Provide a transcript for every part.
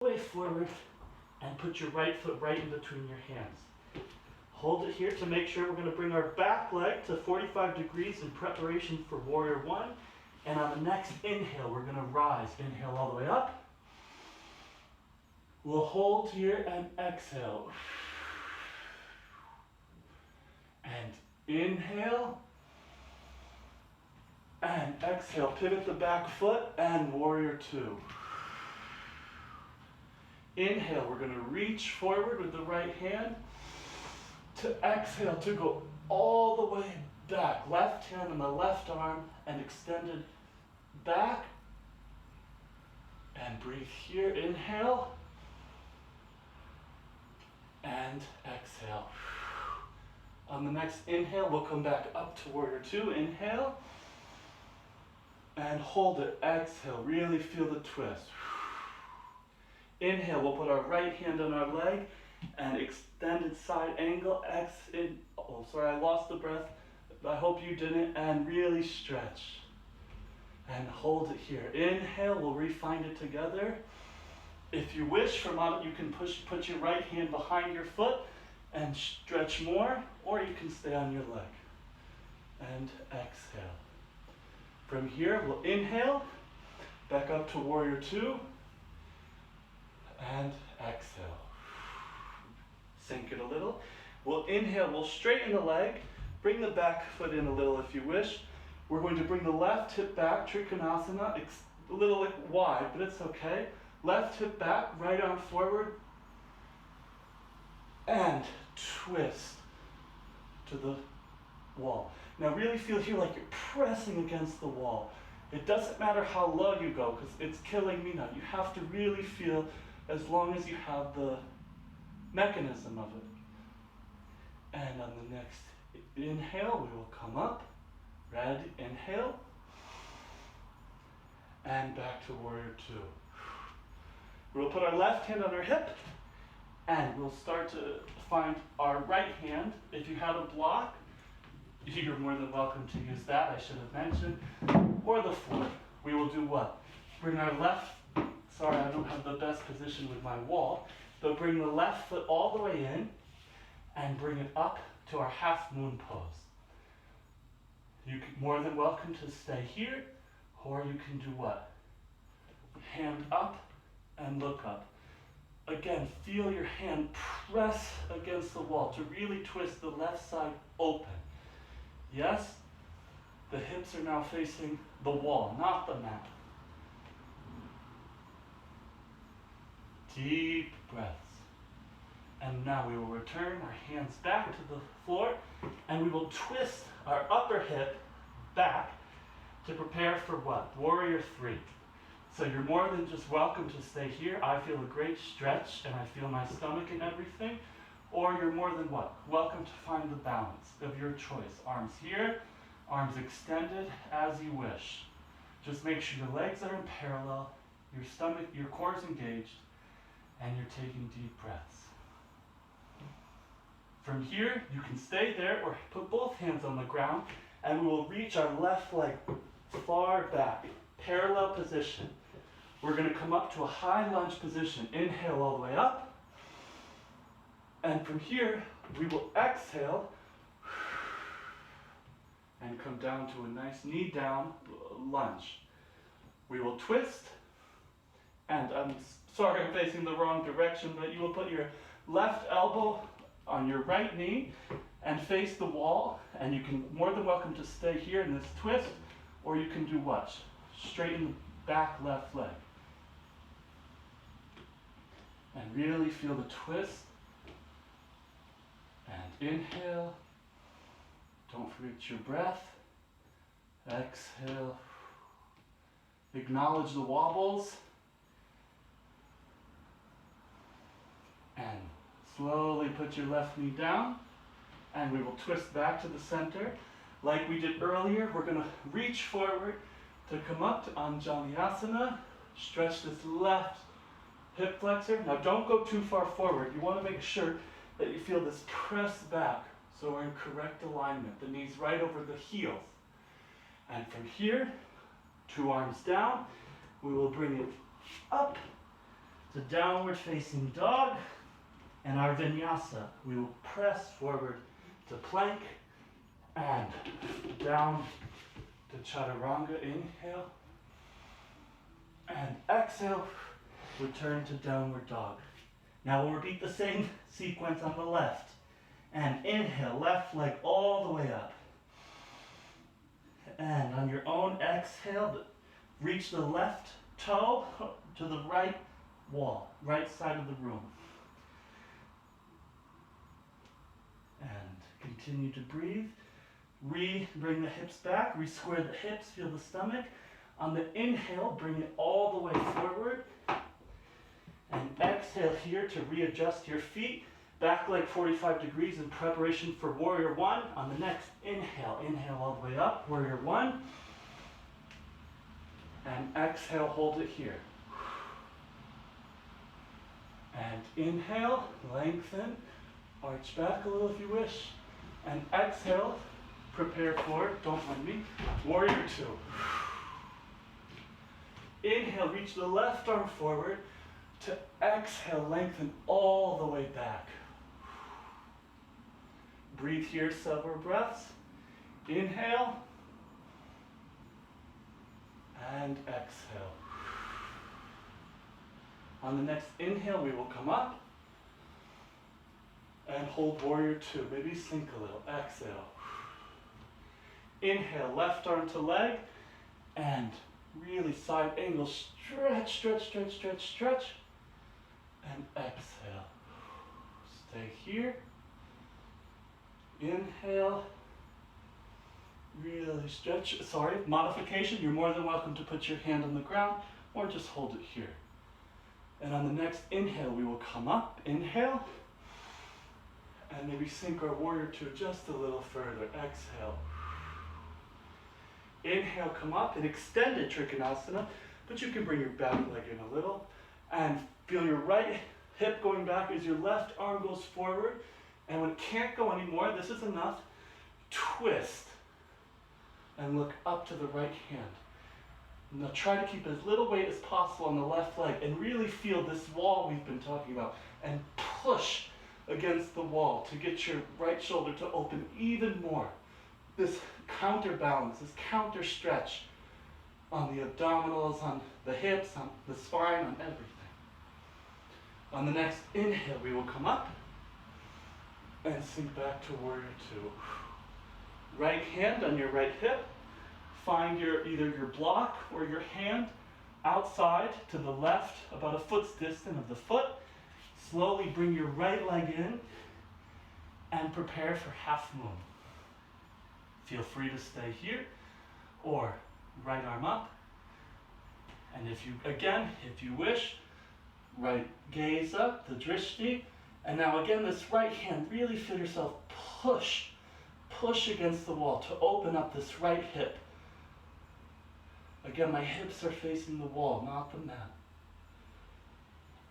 way forward and put your right foot right in between your hands. Hold it here to make sure we're going to bring our back leg to 45 degrees in preparation for warrior one. And on the next inhale, we're going to rise. Inhale all the way up. We'll hold here and exhale. And inhale. And exhale. Pivot the back foot and warrior two. Inhale, we're going to reach forward with the right hand. To exhale, to go all the way back. Left hand on the left arm and extended back. And breathe here. Inhale. And exhale. On the next inhale, we'll come back up to warrior two. Inhale. And hold it. Exhale. Really feel the twist. Inhale, we'll put our right hand on our leg and extended side angle. Oh, sorry, I lost the breath. I hope you didn't. And really stretch. And hold it here. Inhale, we'll re-find it together. If you wish, you can put your right hand behind your foot and stretch more, or you can stay on your leg. And exhale. From here, we'll inhale, back up to warrior two. And exhale. Sink it a little. We'll inhale, we'll straighten the leg. Bring the back foot in a little if you wish. We're going to bring the left hip back, Trikonasana, a little wide, but it's okay. Left hip back, right arm forward. And twist to the wall. Now really feel here like you're pressing against the wall. It doesn't matter how low you go, because it's killing me now. You have to really feel as long as you have the mechanism of it. And on the next inhale, we will come up. Ready, inhale. And back to warrior two. We'll put our left hand on our hip, and we'll start to find our right hand. If you have a block, you're more than welcome to use that, I should have mentioned. Or the floor. We will do what? Bring our left. Sorry, I don't have the best position with my wall, but bring the left foot all the way in and bring it up to our half moon pose. You're more than welcome to stay here, or you can do what? Hand up and look up. Again, feel your hand press against the wall to really twist the left side open. Yes, the hips are now facing the wall, not the mat. Deep breaths. And now we will return our hands back to the floor, and we will twist our upper hip back to prepare for what? Warrior three. So you're more than just welcome to stay here. I feel a great stretch, and I feel my stomach and everything. Or you're more than what? Welcome to find the balance of your choice. Arms here, arms extended as you wish. Just make sure your legs are in parallel, your stomach, your core is engaged, and you're taking deep breaths. From here, you can stay there or put both hands on the ground, and we will reach our left leg far back, parallel position. We're going to come up to a high lunge position. Inhale all the way up. And from here, we will exhale and come down to a nice knee down lunge. We will twist, and I'm sorry I'm facing the wrong direction, but you will put your left elbow on your right knee and face the wall, and you can more than welcome to stay here in this twist, or you can do what? Straighten the back left leg. And really feel the twist. And inhale. Don't forget your breath. Exhale. Acknowledge the wobbles. And slowly put your left knee down. And we will twist back to the center. Like we did earlier, we're going to reach forward to come up to Anjaneyasana. Stretch this left hip flexor. Now don't go too far forward. You want to make sure that you feel this press back so we're in correct alignment. The knees right over the heels. And from here, two arms down, we will bring it up to downward facing dog and our vinyasa. We will press forward to plank and down to chaturanga. Inhale and exhale, return to downward dog. Now we'll repeat the same sequence on the left. And inhale, left leg all the way up. And on your own exhale, reach the left toe to the right wall, right side of the room. And continue to breathe. Bring the hips back, re-square the hips, feel the stomach. On the inhale, bring it all the way forward. And exhale here to readjust your feet. Back leg 45 degrees in preparation for warrior one. On the next inhale, inhale all the way up, warrior one. And exhale, hold it here. And inhale, lengthen, arch back a little if you wish. And exhale, prepare for, don't mind me, warrior two. Inhale, reach the left arm forward. To exhale, lengthen all the way back. Breathe here several breaths. Inhale and exhale. On the next inhale, we will come up and hold warrior two. Maybe sink a little. Exhale. Inhale, left arm to leg and really side angle. Stretch, stretch, stretch, stretch, stretch. And exhale. Stay here. Inhale. Really stretch. Sorry, modification. You're more than welcome to put your hand on the ground or just hold it here. And on the next inhale, we will come up. Inhale. And maybe sink our warrior two just a little further. Exhale. Inhale, come up. An extended Trikonasana, but you can bring your back leg in a little. And feel your right hip going back as your left arm goes forward. And when it can't go anymore, this is enough. Twist. And look up to the right hand. Now try to keep as little weight as possible on the left leg and really feel this wall we've been talking about. And push against the wall to get your right shoulder to open even more. This counterbalance, this counter stretch on the abdominals, on the hips, on the spine, on everything. On the next inhale, we will come up and sink back to warrior two. Right hand on your right hip. Find either your block or your hand outside to the left, about a foot's distance of the foot. Slowly bring your right leg in and prepare for half moon. Feel free to stay here or right arm up. And if you wish, right gaze up, the drishti. And now again, this right hand, really feel yourself push against the wall to open up this right hip. Again, my hips are facing the wall, not the mat.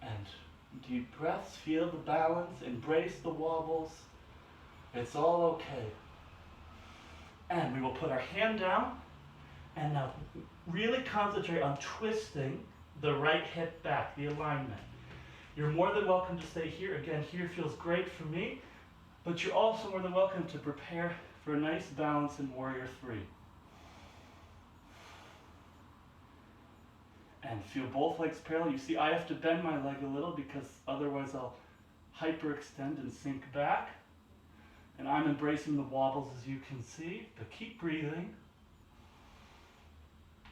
And deep breaths, feel the balance, embrace the wobbles. It's all okay. And we will put our hand down and now really concentrate on twisting the right hip back, the alignment. You're more than welcome to stay here. Again, here feels great for me, but you're also more than welcome to prepare for a nice balance in warrior three. And feel both legs parallel. You see, I have to bend my leg a little because otherwise I'll hyperextend and sink back. And I'm embracing the wobbles as you can see, but keep breathing.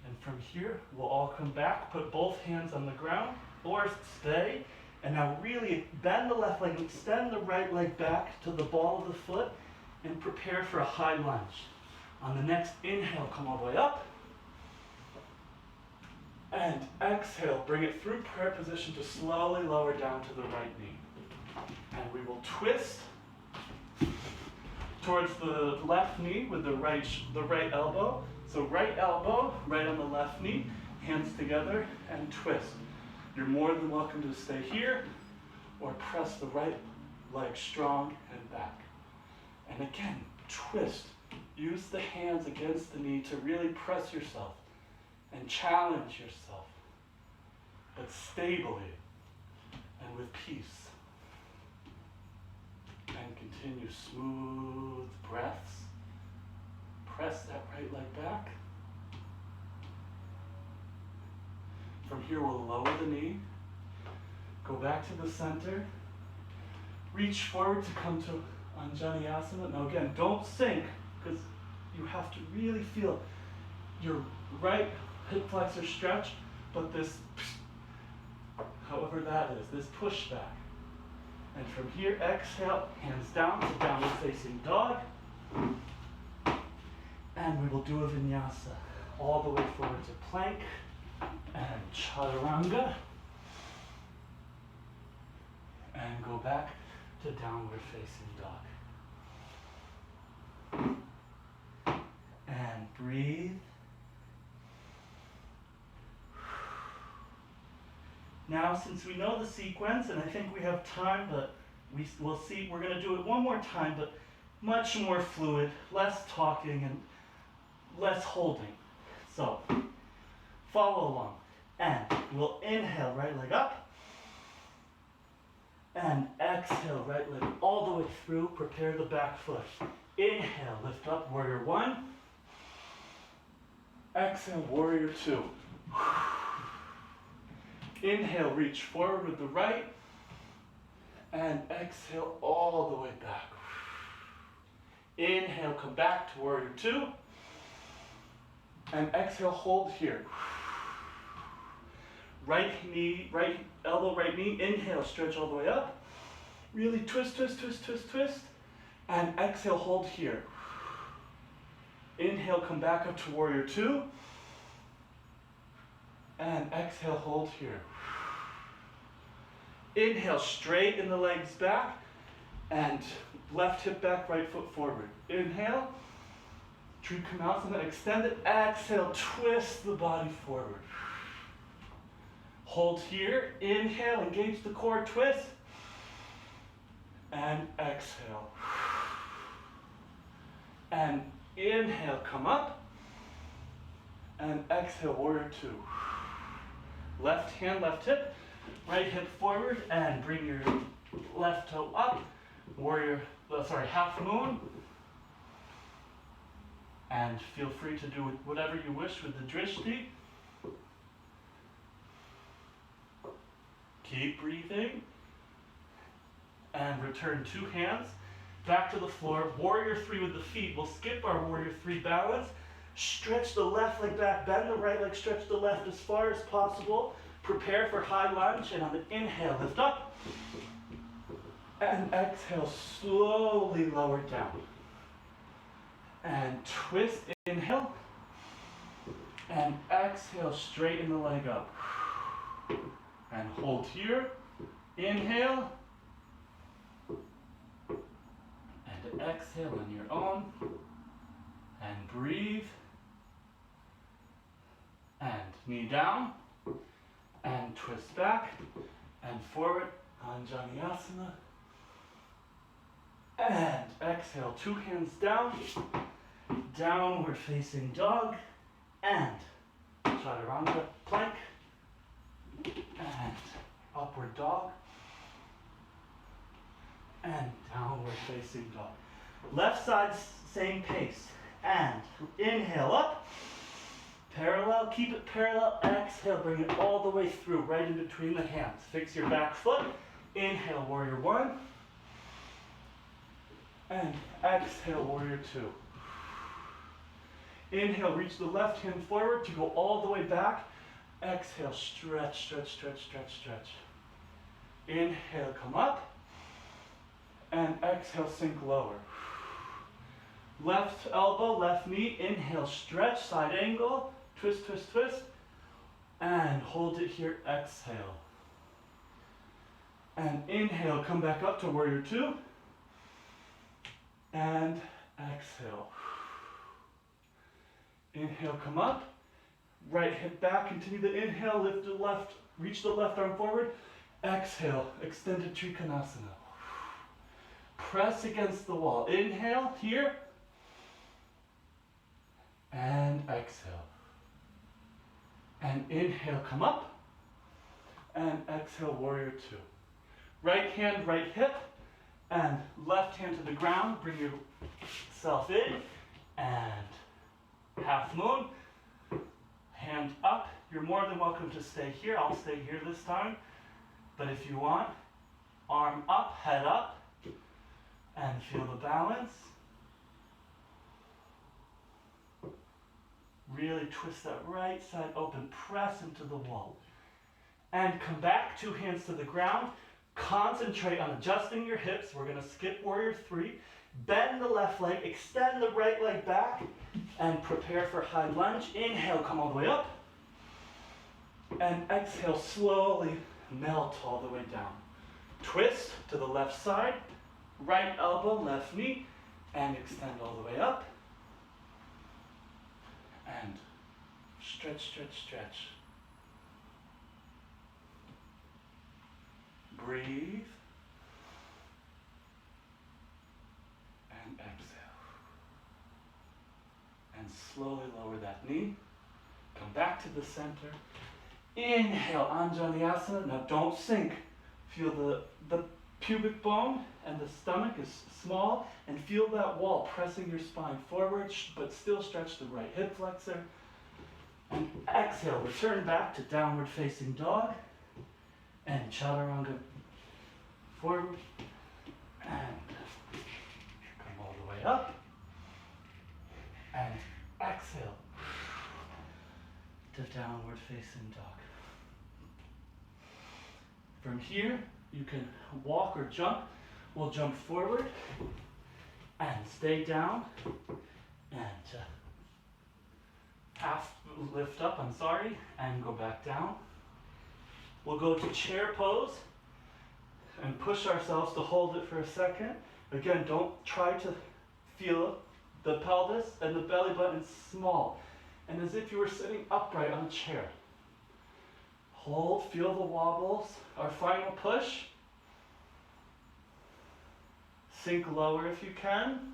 And from here, we'll all come back, put both hands on the ground, or stay. And now really bend the left leg, extend the right leg back to the ball of the foot, and prepare for a high lunge. On the next inhale, come all the way up. And exhale, bring it through prayer position to slowly lower down to the right knee. And we will twist towards the left knee with the right elbow. So right elbow, right on the left knee, hands together and twist. You're more than welcome to stay here or press the right leg strong and back. And again, twist. Use the hands against the knee to really press yourself and challenge yourself, but stably. with peace. And continue smooth breaths. Press that right leg back. From here, we'll lower the knee. Go back to the center. Reach forward to come to Anjaneyasana. Now again, don't sink, because you have to really feel your right hip flexor stretch, but this, however that is, this push back. And from here, exhale, hands down to downward facing dog. And we will do a vinyasa all the way forward to plank and chaturanga. And go back to downward facing dog. And breathe. Now, since we know the sequence, and I think we have time, but we'll see, we're going to do it one more time, but much more fluid, less talking and less holding. So, follow along. And we'll inhale, right leg up. And exhale, right leg all the way through. Prepare the back foot. Inhale, lift up, warrior one. Exhale, warrior two. Inhale, reach forward with the right. And exhale all the way back. Inhale, come back to warrior two. And exhale, hold here. Right knee, right elbow, right knee. Inhale, stretch all the way up. Really twist, twist, twist, twist, twist. And exhale, hold here. Inhale, come back up to warrior two. And exhale, hold here. Inhale, straighten the legs back. And left hip back, right foot forward. Inhale. Trikonasana, extend it. Exhale, twist the body forward. Hold here. Inhale, engage the core, twist. And exhale. And inhale, come up. And exhale, warrior two. Left hand, left hip. Right hip forward and bring your left toe up. Half moon. And feel free to do whatever you wish with the drishti. Keep breathing. And return two hands back to the floor. Warrior three with the feet. We'll skip our warrior three balance. Stretch the left leg back. Bend the right leg. Stretch the left as far as possible. Prepare for high lunge. And on the inhale, lift up. And exhale, slowly lower down. And twist, inhale. And exhale, straighten the leg up. And hold here. Inhale. And exhale on your own. And breathe. And knee down. And twist back. And forward. Anjaneyasana. And exhale, two hands down. Downward facing dog. And chaturanga, plank. And upward dog. And downward facing dog. Left side, same pace. And inhale up. Parallel, keep it parallel. Exhale, bring it all the way through, right in between the hands. Fix your back foot. Inhale, warrior one. And exhale, warrior two. Inhale, reach the left hand forward to go all the way back. Exhale, stretch, stretch, stretch, stretch, stretch. Inhale, come up. And exhale, sink lower. Left elbow, left knee. Inhale, stretch, side angle. Twist, twist, twist. And hold it here, exhale. And inhale, come back up to warrior two. And exhale. Inhale, come up. Right hip back, continue the inhale, lift the left, reach the left arm forward. Exhale, extended Trikonasana. Press against the wall. Inhale, here. And exhale. And inhale, come up. And exhale, warrior two. Right hand, right hip, and left hand to the ground. Bring yourself in, and half moon. Hand up. You're more than welcome to stay here. I'll stay here this time. But if you want, arm up, head up, and feel the balance. Really twist that right side open, press into the wall. And come back, 2 hands to the ground. Concentrate on adjusting your hips. We're going to skip warrior 3. Bend the left leg, extend the right leg back, and prepare for high lunge. Inhale, come all the way up. And exhale, slowly melt all the way down. Twist to the left side, right elbow, left knee, and extend all the way up. And stretch, stretch, stretch. Breathe. And exhale. And slowly lower that knee. Come back to the center. Inhale, Anjaneyasana. Now don't sink. Feel the pubic bone and the stomach is small, and feel that wall pressing your spine forward, but still stretch the right hip flexor. And exhale, return back to downward facing dog and chaturanga. Forward and come all the way up and exhale to downward facing dog. From here, you can walk or jump. We'll jump forward and stay down and half lift up, and go back down. We'll go to chair pose and push ourselves to hold it for a second. Again, don't try to feel the pelvis and the belly button small, and as if you were sitting upright on a chair. Hold, feel the wobbles. Our final push. Sink lower if you can,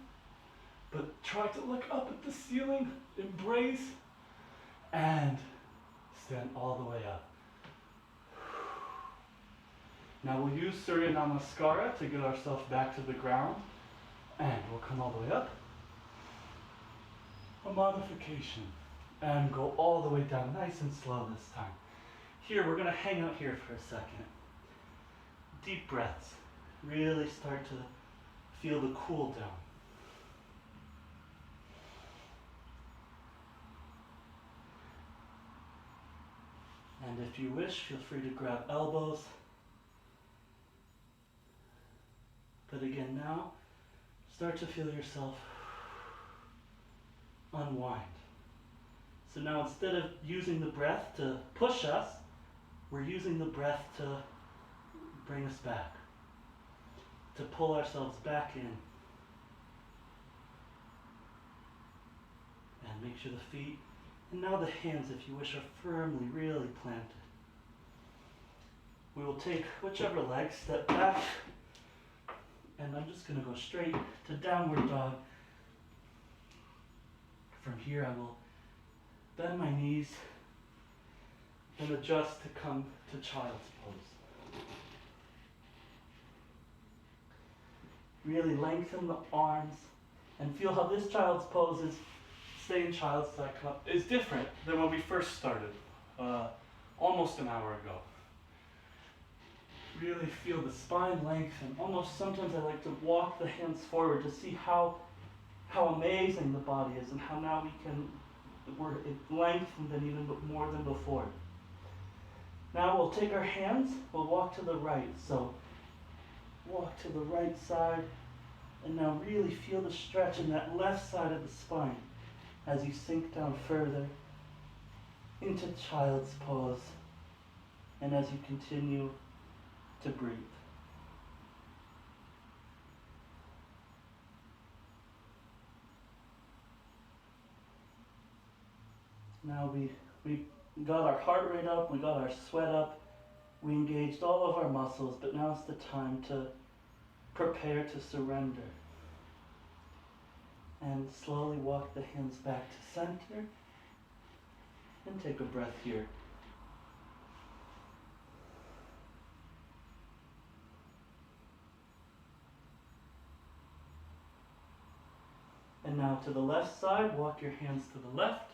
but try to look up at the ceiling, embrace, and stand all the way up. Now we'll use Surya Namaskara to get ourselves back to the ground, and we'll come all the way up. A modification, and go all the way down, nice and slow this time. Here, we're going to hang out here for a second. Deep breaths. Really start to feel the cool down. And if you wish, feel free to grab elbows. But again, now, start to feel yourself unwind. So now instead of using the breath to push us, we're using the breath to bring us back, to pull ourselves back in. And make sure the feet, and now the hands, if you wish, are firmly, really planted. We will take whichever leg, step back, and I'm just going to go straight to downward dog. From here I will bend my knees and adjust to come to child's pose. Really lengthen the arms and feel how this child's pose is, stay in child's side come up, is different than when we first started, almost an hour ago. Really feel the spine lengthen. Almost sometimes I like to walk the hands forward to see how amazing the body is and how now we're lengthened and even more than before. Now we'll take our hands, we'll walk to the right. So walk to the right side, and now really feel the stretch in that left side of the spine as you sink down further into child's pose, and as you continue to breathe. Now we got our heart rate up, we got our sweat up, we engaged all of our muscles, but now's the time to prepare to surrender. And slowly walk the hands back to center, and take a breath here. now to the left side, walk your hands to the left,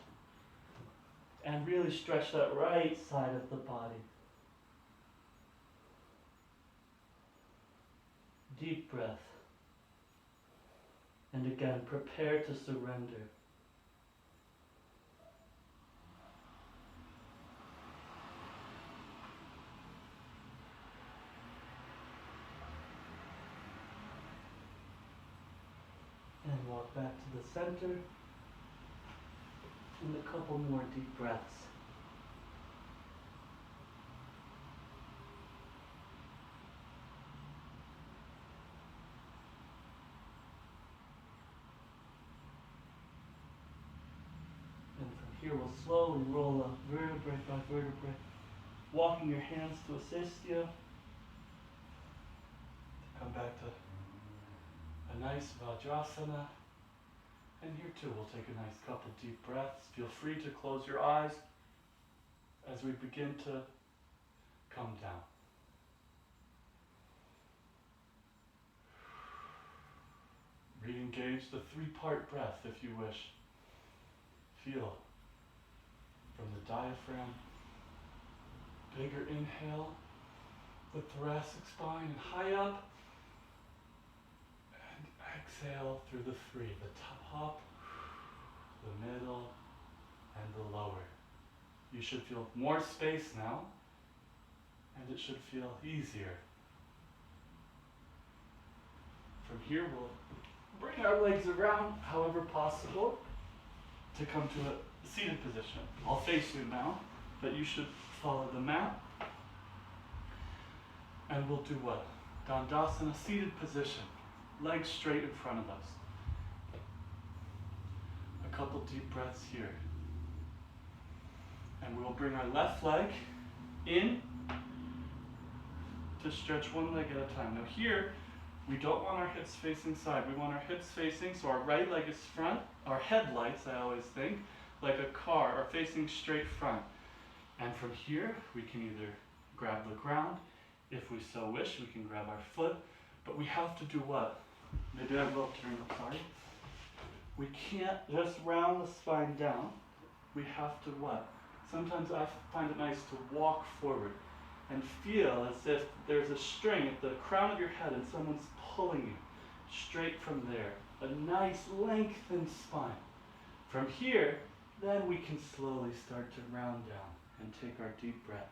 and really stretch that right side of the body. Deep breath. And again, prepare to surrender. And walk back to the center. And a couple more deep breaths. And from here we'll slowly roll up vertebrae by vertebrae, walking your hands to assist you. Come back to a nice Vajrasana. And here too, we'll take a nice couple deep breaths. Feel free to close your eyes as we begin to come down. Re-engage the three-part breath if you wish. Feel from the diaphragm, bigger inhale, the thoracic spine and high up. Exhale through the three, the top, the middle, and the lower. You should feel more space now, and it should feel easier. From here, we'll bring our legs around, however possible, to come to a seated position. I'll face you now, but you should follow the mat. And we'll do what? Dandasana, seated position. Legs straight in front of us. A couple deep breaths here. And we'll bring our left leg in to stretch one leg at a time. Now here, we don't want our hips facing side. We want our hips facing, so our right leg is front. Our headlights, I always think, like a car, are facing straight front. And from here, we can either grab the ground. If we so wish, we can grab our foot. But we have to do what? Maybe I will turn, sorry. We can't just round the spine down. We have to what? Sometimes I find it nice to walk forward and feel as if there's a string at the crown of your head and someone's pulling you straight from there. A nice lengthened spine. From here, then we can slowly start to round down and take our deep breaths.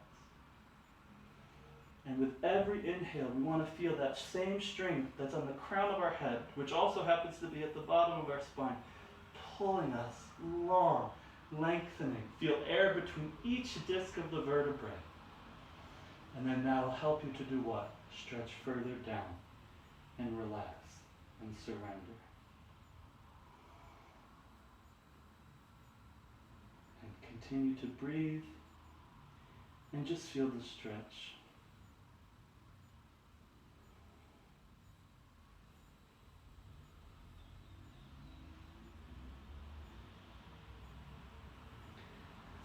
And with every inhale, we want to feel that same string that's on the crown of our head, which also happens to be at the bottom of our spine, pulling us long, lengthening. Feel air between each disc of the vertebrae. And then that'll help you to do what? Stretch further down and relax and surrender. And continue to breathe and just feel the stretch.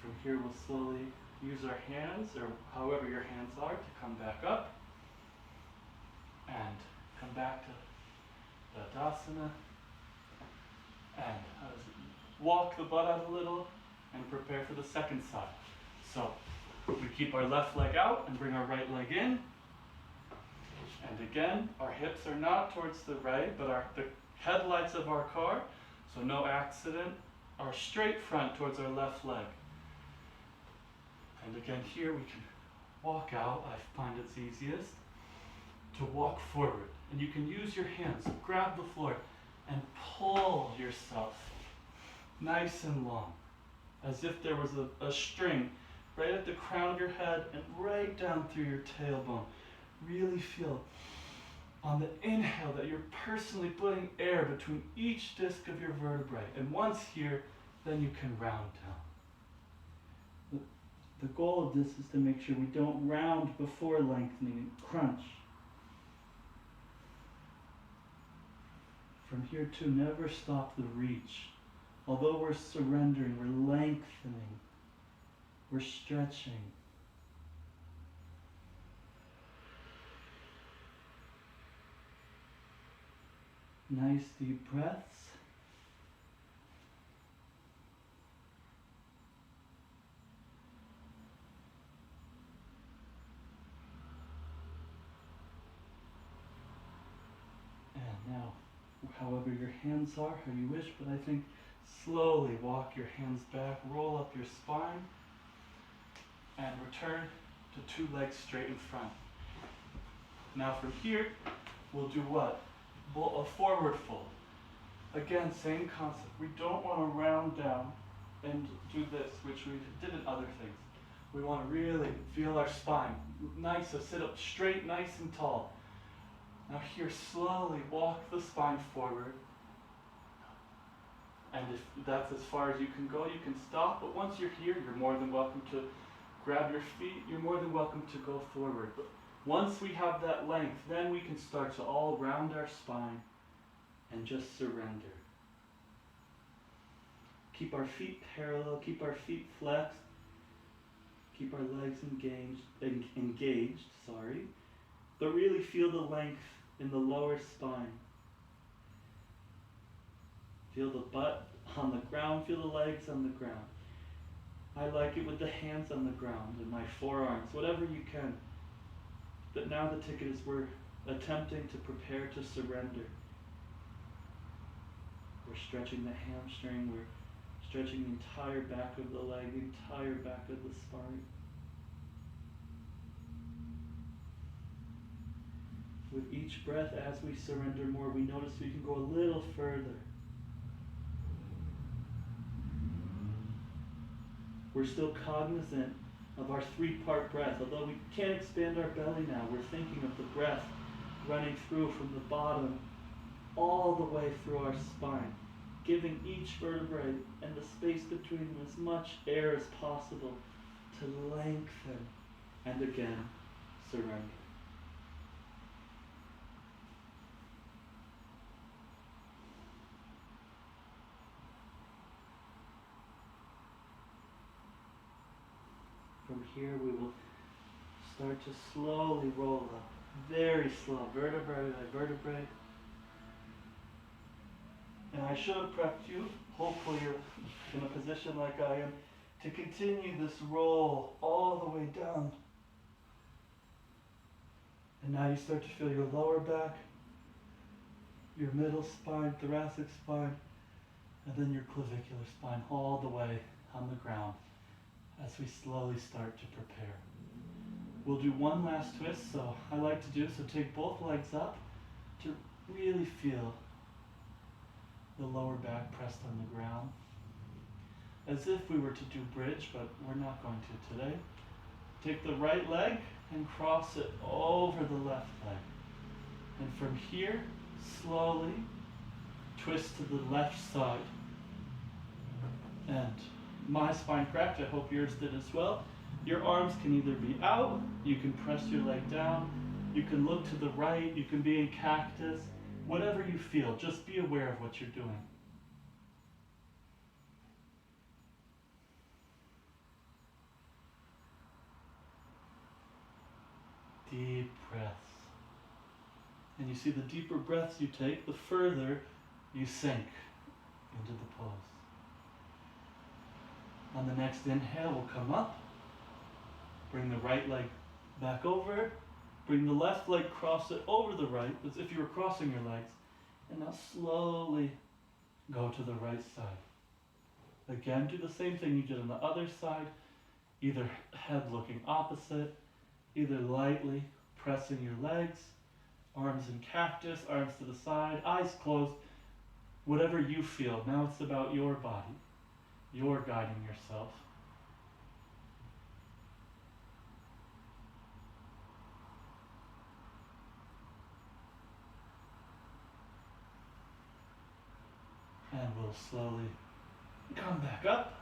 From here, we'll slowly use our hands, or however your hands are, to come back up and come back to Tadasana and walk the butt out a little and prepare for the second side. So we keep our left leg out and bring our right leg in. And again, our hips are not towards the right, but the headlights of our car, so no accident, are straight front towards our left leg. And again, here we can walk out. I find it's easiest to walk forward. And you can use your hands, grab the floor, and pull yourself nice and long, as if there was a string right at the crown of your head and right down through your tailbone. Really feel on the inhale that you're personally putting air between each disc of your vertebrae. And once here, then you can round down. The goal of this is to make sure we don't round before lengthening and crunch. From here too, never stop the reach. Although we're surrendering, we're lengthening, we're stretching. Nice deep breaths. however your hands are, how you wish, but I think slowly walk your hands back, roll up your spine, and return to 2 legs straight in front. Now from here, we'll do what? A forward fold. Again, same concept. We don't want to round down and do this, which we did in other things. We want to really feel our spine. Nice, so sit up straight, nice and tall. Now here, slowly walk the spine forward. And if that's as far as you can go, you can stop. But once you're here, you're more than welcome to grab your feet. You're more than welcome to go forward. But once we have that length, then we can start to all round our spine and just surrender. Keep our feet parallel, keep our feet flexed, keep our legs engaged, but really feel the length in the lower spine. Feel the butt on the ground, feel the legs on the ground. I like it with the hands on the ground and my forearms, whatever you can. But now the ticket is we're attempting to prepare to surrender. We're stretching the hamstring, we're stretching the entire back of the leg, the entire back of the spine. With each breath, as we surrender more, we notice we can go a little further. We're still cognizant of our 3-part breath. Although we can't expand our belly now, we're thinking of the breath running through from the bottom all the way through our spine, giving each vertebrae and the space between them as much air as possible to lengthen and again surrender. From here we will start to slowly roll up, very slow, vertebrae by vertebrae. And I should have prepped you, hopefully you're in a position like I am, to continue this roll all the way down. And now you start to feel your lower back, your middle spine, thoracic spine, and then your clavicular spine all the way on the ground as we slowly start to prepare. We'll do one last twist, so I like to do, so take both legs up to really feel the lower back pressed on the ground. As if we were to do bridge, but we're not going to today. Take the right leg and cross it over the left leg. And from here, slowly twist to the left side. And my spine cracked, I hope yours did as well. Your arms can either be out, you can press your leg down, you can look to the right, you can be in cactus, whatever you feel, just be aware of what you're doing. Deep breaths. And you see the deeper breaths you take, the further you sink into the pose. On the next inhale, we'll come up, bring the right leg back over, bring the left leg, cross it over the right, as if you were crossing your legs, and now slowly go to the right side. Again, do the same thing you did on the other side, either head looking opposite, either lightly pressing your legs, arms in cactus, arms to the side, eyes closed, whatever you feel. Now it's about your body. You're guiding yourself. And we'll slowly come back up.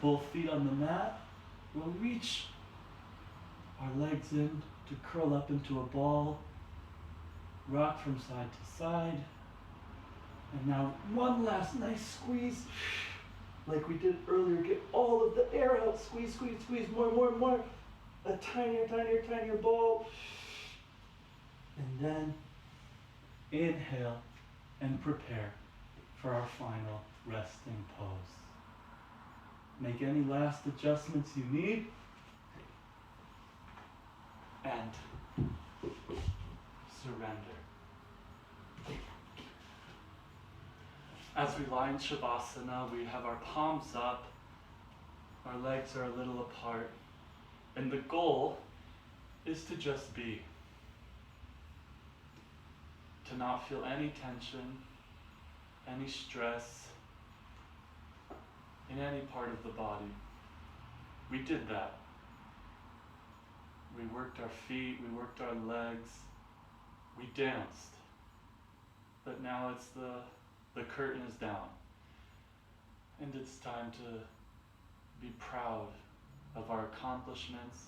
Both feet on the mat. We'll reach our legs in to curl up into a ball. Rock from side to side. And now one last nice squeeze, like we did earlier. Get all of the air out. Squeeze, squeeze, squeeze. More, more, more. A tinier, tinier, tinier ball. And then inhale and prepare for our final resting pose. Make any last adjustments you need. And surrender. As we lie in Shavasana, we have our palms up, our legs are a little apart, and the goal is to just be. To not feel any tension, any stress in any part of the body. We did that. We worked our feet, we worked our legs, we danced. But now it's the curtain is down. And it's time to be proud of our accomplishments